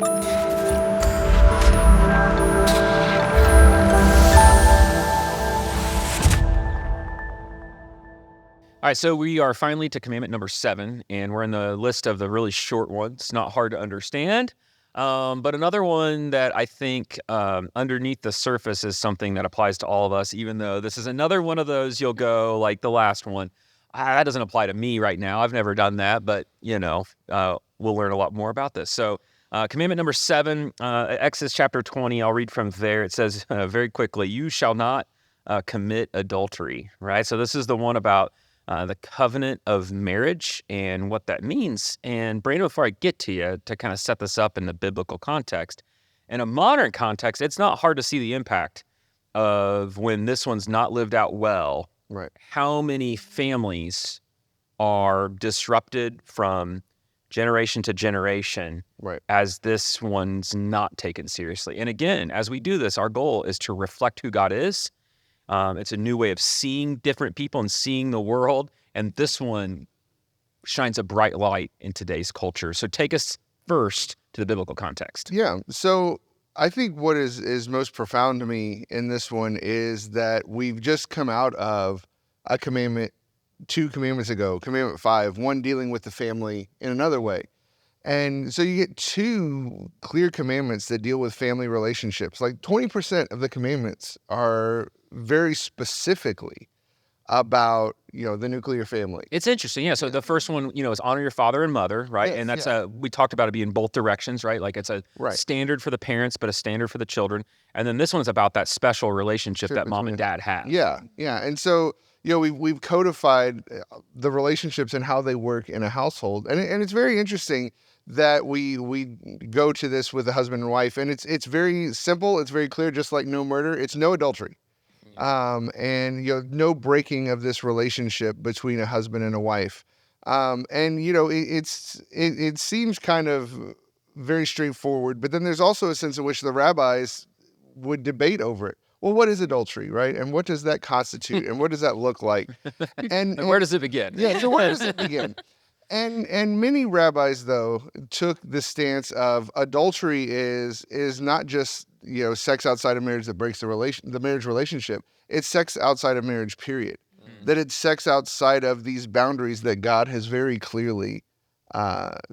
All right, so we are finally to commandment number 7, and we're in the list of the really short ones, not hard to understand. But another one that I think underneath the surface is something that applies to all of us, even though this is another one of those you'll go like the last one. That doesn't apply to me right now. I've never done that, but, we'll learn a lot more about this. So commandment number 7, Exodus chapter 20, I'll read from there. It says very quickly, you shall not commit adultery, right? So this is the one about the covenant of marriage and what that means. And Brandon, before I get to you, to kind of set this up in the biblical context, in a modern context, it's not hard to see the impact of when this one's not lived out well. Right. How many families are disrupted from generation to generation as this one's not taken seriously. And again, as we do this, our goal is to reflect who God is. It's a new way of seeing different people and seeing the world. And this one shines a bright light in today's culture. So take us first to the biblical context. Yeah. So I think what is most profound to me in this one is that we've just come out of a commandment 2 commandments ago, commandment 5, one dealing with the family in another way. And so you get 2 clear commandments that deal with family relationships. Like 20% of the commandments are very specifically about, the nuclear family. It's interesting. Yeah. So the first one, is honor your father and mother, right? Yes, and that's we talked about it being both directions, right? Like it's a standard for the parents, but a standard for the children. And then this one's about that special relationship that mom and dad have. Yeah. Yeah. And so, we've codified the relationships and how they work in a household. And it's very interesting that we go to this with a husband and wife, and it's very simple. It's very clear, just like no murder. It's no adultery. And no breaking of this relationship between a husband and a wife. It seems kind of very straightforward, but then there's also a sense in which the rabbis would debate over it. Well, what is adultery, right? And what does that constitute? And what does that look like? And where does it begin? Yeah, so where does it begin? And many rabbis, though, took the stance of adultery is not just sex outside of marriage that breaks the marriage relationship. It's sex outside of marriage, period. That it's sex outside of these boundaries that God has very clearly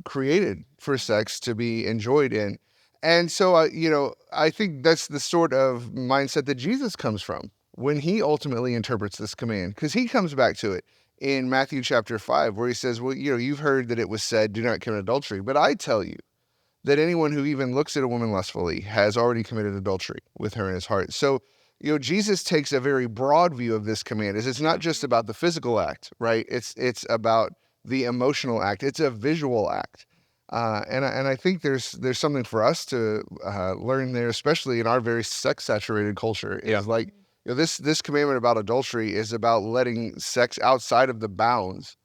created for sex to be enjoyed in. And so, I think that's the sort of mindset that Jesus comes from when he ultimately interprets this command, because he comes back to it in Matthew chapter 5, where he says, well, you've heard that it was said, do not commit adultery. But I tell you that anyone who even looks at a woman lustfully has already committed adultery with her in his heart. So, Jesus takes a very broad view of this command. It's not just about the physical act, right? It's about the emotional act. It's a visual act. And I think there's something for us to learn there, especially in our very sex-saturated culture. Is like this commandment about adultery is about letting sex outside of the bounds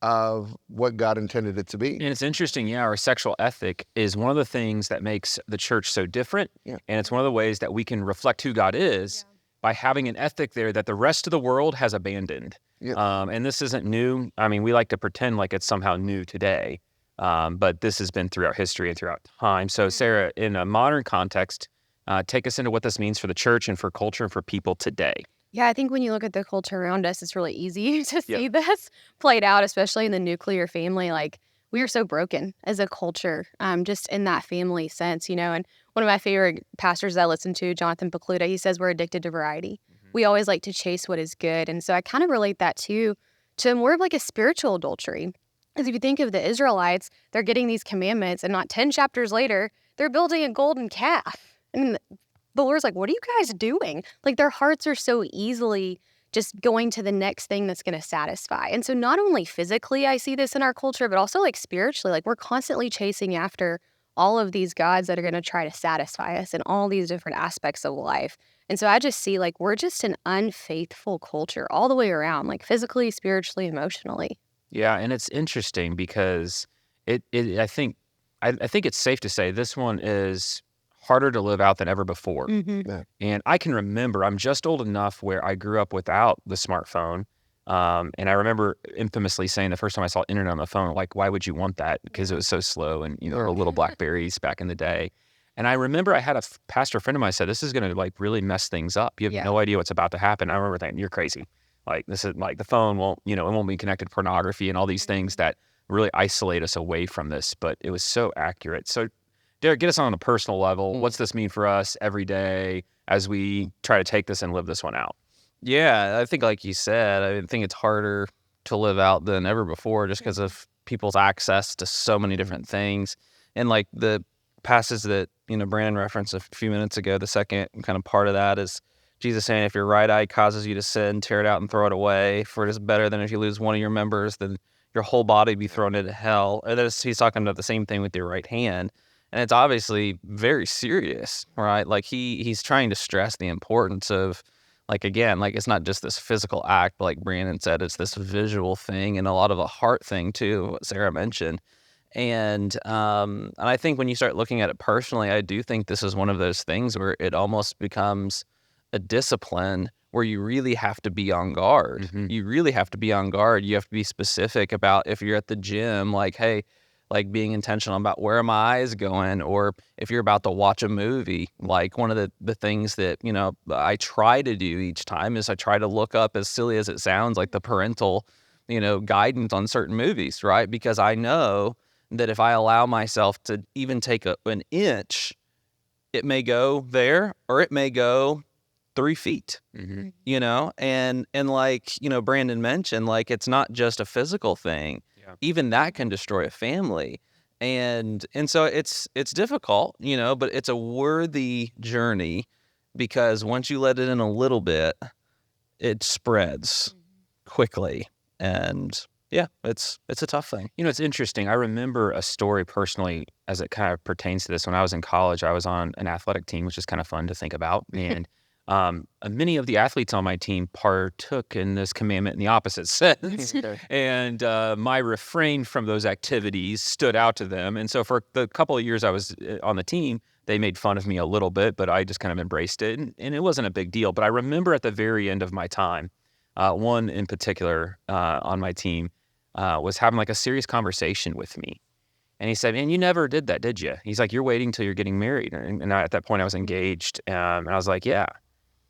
of what God intended it to be. And it's interesting, our sexual ethic is one of the things that makes the church so different. Yeah. And it's one of the ways that we can reflect who God is by having an ethic there that the rest of the world has abandoned. Yeah. And this isn't new. I mean, we like to pretend like it's somehow new today. But this has been throughout history and throughout time. So, Sarah, in a modern context, take us into what this means for the church and for culture and for people today. Yeah, I think when you look at the culture around us, it's really easy to see this played out, especially in the nuclear family. Like, we are so broken as a culture, just in that family sense, And one of my favorite pastors I listen to, Jonathan Pokluda, he says we're addicted to variety. Mm-hmm. We always like to chase what is good. And so I kind of relate that to more of like a spiritual adultery. Because if you think of the Israelites, they're getting these commandments, and not 10 chapters later, they're building a golden calf. And the Lord's like, what are you guys doing? Like, their hearts are so easily just going to the next thing that's going to satisfy. And so not only physically I see this in our culture, but also like spiritually, like we're constantly chasing after all of these gods that are going to try to satisfy us in all these different aspects of life. And so I just see like we're just an unfaithful culture all the way around, like physically, spiritually, emotionally. Yeah, and it's interesting because I think it's safe to say this one is harder to live out than ever before. Mm-hmm. Yeah. And I can remember, I'm just old enough where I grew up without the smartphone. And I remember infamously saying the first time I saw internet on the phone, like, why would you want that? Because it was so slow and, the little Blackberries back in the day. And I remember I had a pastor friend of mine said, this is going to like really mess things up. You have Yeah. no idea what's about to happen. I remember thinking, you're crazy. Like this is like the phone won't, it won't be connected to pornography and all these things that really isolate us away from this. But it was so accurate. So Derek, get us on a personal level. What's this mean for us every day as we try to take this and live this one out? Yeah, I think like you said, I think it's harder to live out than ever before just because of people's access to so many different things. And like the passage that, Brandon referenced a few minutes ago, the second kind of part of that is Jesus saying, if your right eye causes you to sin, tear it out and throw it away. For it is better than if you lose one of your members than your whole body be thrown into hell. Or he's talking about the same thing with your right hand. And it's obviously very serious, right? Like he's trying to stress the importance of, like, again, like it's not just this physical act, but like Brandon said, it's this visual thing and a lot of a heart thing too, what Sarah mentioned. And I think when you start looking at it personally, I do think this is one of those things where it almost becomes a discipline where you really have to be on guard. Mm-hmm. You really have to be on guard. You have to be specific about if you're at the gym, like, hey, like being intentional about where are my eyes going, or if you're about to watch a movie, like one of the things that, I try to do each time is I try to look up, as silly as it sounds, like the parental, guidance on certain movies, right? Because I know that if I allow myself to even take an inch, it may go there or it may go 3 feet, and like, Brandon mentioned, like, it's not just a physical thing. Yeah. Even that can destroy a family. And so it's difficult, but it's a worthy journey because once you let it in a little bit, it spreads quickly. And yeah, it's a tough thing. It's interesting. I remember a story personally as it kind of pertains to this. When I was in college, I was on an athletic team, which is kind of fun to think about. And many of the athletes on my team partook in this commandment in the opposite sense. And my refrain from those activities stood out to them. And so for the couple of years I was on the team, they made fun of me a little bit, but I just kind of embraced it. And it wasn't a big deal. But I remember at the very end of my time, one in particular on my team was having like a serious conversation with me. And he said, man, you never did that, did you? He's like, you're waiting till you're getting married. And at that point I was engaged. And I was like, yeah.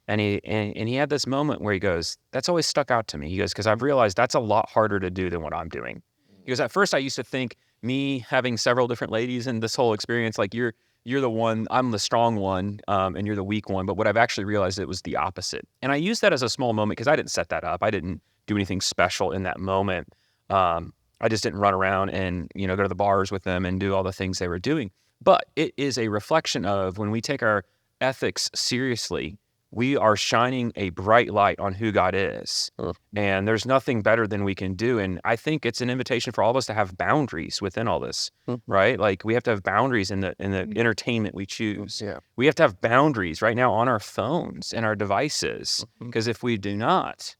And he had this moment where he goes, that's always stuck out to me. He goes, because I've realized that's a lot harder to do than what I'm doing. He goes, at first I used to think me having several different ladies and this whole experience, like you're the one, I'm the strong one, and you're the weak one. But what I've actually realized, it was the opposite. And I used that as a small moment because I didn't set that up. I didn't do anything special in that moment. I just didn't run around and, go to the bars with them and do all the things they were doing. But it is a reflection of when we take our ethics seriously, we are shining a bright light on who God is. And there's nothing better than we can do. And I think it's an invitation for all of us to have boundaries within all this, right? Like we have to have boundaries in the entertainment we choose. Yeah. We have to have boundaries right now on our phones and our devices. Because if we do not,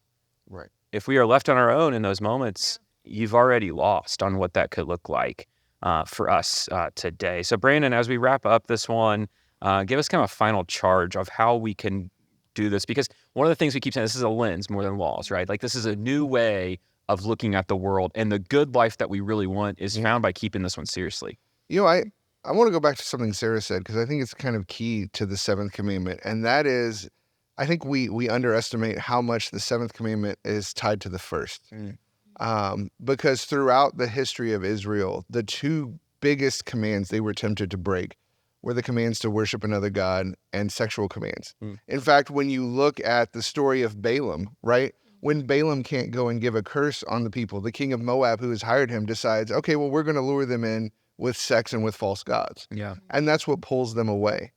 right, if we are left on our own in those moments, you've already lost on what that could look like for us today. So Brandon, as we wrap up this one, give us kind of a final charge of how we can do this, because one of the things we keep saying, this is a lens more than walls, right? Like this is a new way of looking at the world, and the good life that we really want is found by keeping this one seriously. I want to go back to something Sarah said, because I think it's kind of key to the seventh commandment, and that is, I think we underestimate how much the seventh commandment is tied to the first. Because throughout the history of Israel, the two biggest commands they were tempted to break were the commands to worship another god and sexual commands. In fact, when you look at the story of Balaam, right? When Balaam can't go and give a curse on the people, the king of Moab who has hired him decides, okay, well, we're going to lure them in with sex and with false gods. Yeah. And that's what pulls them away.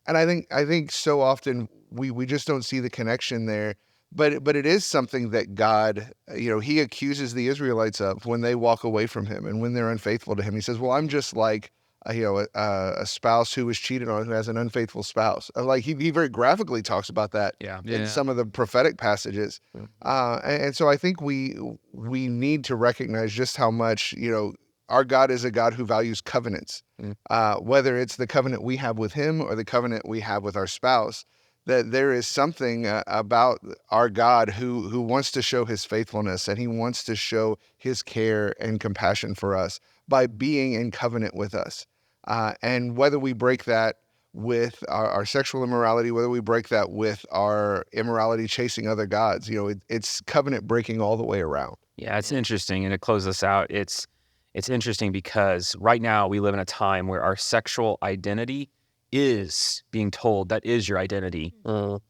And I think so often we just don't see the connection there. But it is something that God, he accuses the Israelites of when they walk away from him and when they're unfaithful to him. He says, well, I'm just like a spouse who was cheated on, who has an unfaithful spouse. Like he very graphically talks about that in some of the prophetic passages. And so I think we need to recognize just how much, our God is a God who values covenants, whether it's the covenant we have with him or the covenant we have with our spouse, that there is something about our God who wants to show his faithfulness, and he wants to show his care and compassion for us by being in covenant with us. And whether we break that with our sexual immorality, whether we break that with our immorality chasing other gods, it's covenant breaking all the way around. Yeah, it's interesting. And to close this out, it's interesting because right now we live in a time where our sexual identity is being told that is your identity.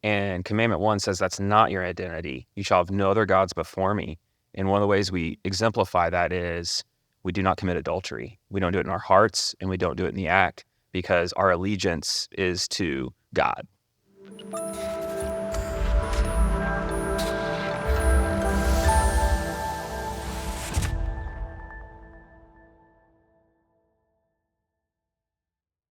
And commandment 1 says that's not your identity. You shall have no other gods before me. And one of the ways we exemplify that is we do not commit adultery. We don't do it in our hearts, and we don't do it in the act, because our allegiance is to God.